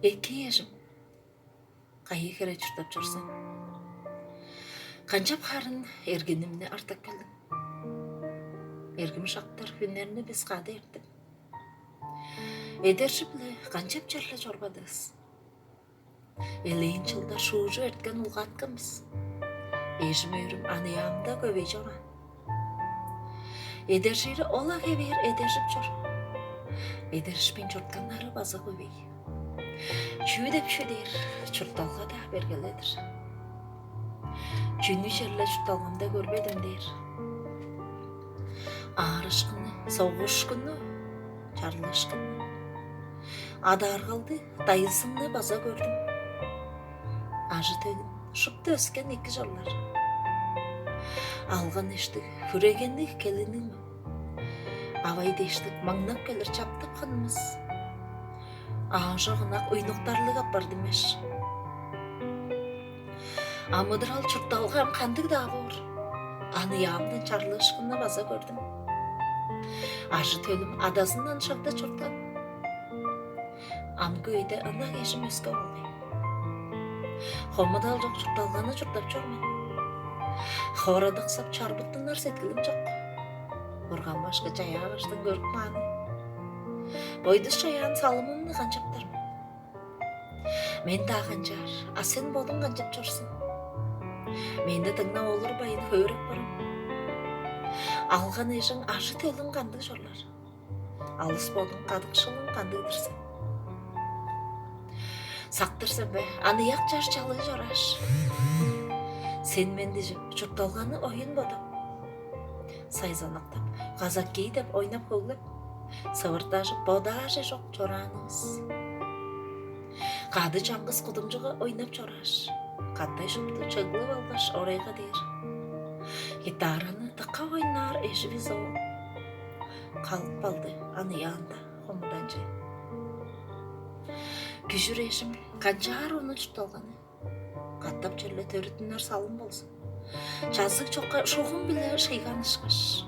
Эки эжим кайы кере чуртап жүрсің. Канчап харын эргенимне артап келдим. Эргим шактар күннерини биз кады эртип. Эдерши биле канчап жерле жорбадыбыз. Элейин жылда шуужу эрткен улгатканбыз. Эжим өрүм аныямда көбөй жора. Эдершири ола кебер эдершип жор. Эдершпен жортканнары база көбөй. Чүү деп чүдер, чурталга да бергеледир. Чүнү жерле чурталгамда көрбедим дер. Арыш күнү, согуш күнү, чарлыш күнү. Адар калды, дайылсынны база көрдүм. Ажы төгүн, шупта өскен эки жоллар. Алган эштик, хүрегенди келиним. Абай дештик, маңнап келер чаптап ханымыз. Ажығынақ уйнуктарлык апарды меш. Амыдырал чурталгам кандык да бор. Аныямдан чарлышкынна база көрдүм. Ажы төлүм адасынан шакта чурткан. Амгы үйдө ынак эжим өскө болду. Хомудал жок чурталганы чуртап жормун. Хорадыксап чарбыттынар сеткилим жок. Бурган башка жая баштан көрүп маны. Бойдус жаян салымымны канчаптармын. Мен да канчар, а сен болуң канчап жорсуң. Менде тыңна олур байын хөөрөк барам. Алган эжиң ажы төлүң кандык жорлар. Алыс болуң кадыкшылың кандыктырсың. Сактырсың бе, аныяк жаш чалы жораш. Сен менди жеп, чурталганы оюн бодуп. Сайзанактап, казак кей деп ойнап көглөп. Сывыртажып бодаже жок жораныңыз. Кады жаңгыз кудумжуга ойнап жораш. Каттай шупту чыглып алгаш орайга дер. Гитараны тыкка ойнар эжибиз о. Калып калды аныянда хомуданчы. Күжүр эжим канчаар уну чурталганы. Каттап жерле төрүтүнөр салым болсун. Жазык жокка шогун биле шыйганышкыш.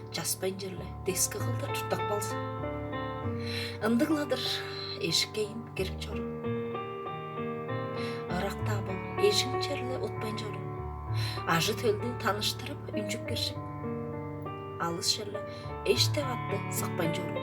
Жаспайн жерле дески кылдыр чуртак болсун. Ындыгладыр эшиккейин кирип жорум. Ыракта бол эшиң жерле утпайн жорум. Ажы төлдү тааныштырып үнчүп киришип. Алыс жерле эштеп атты сакпайн жорум.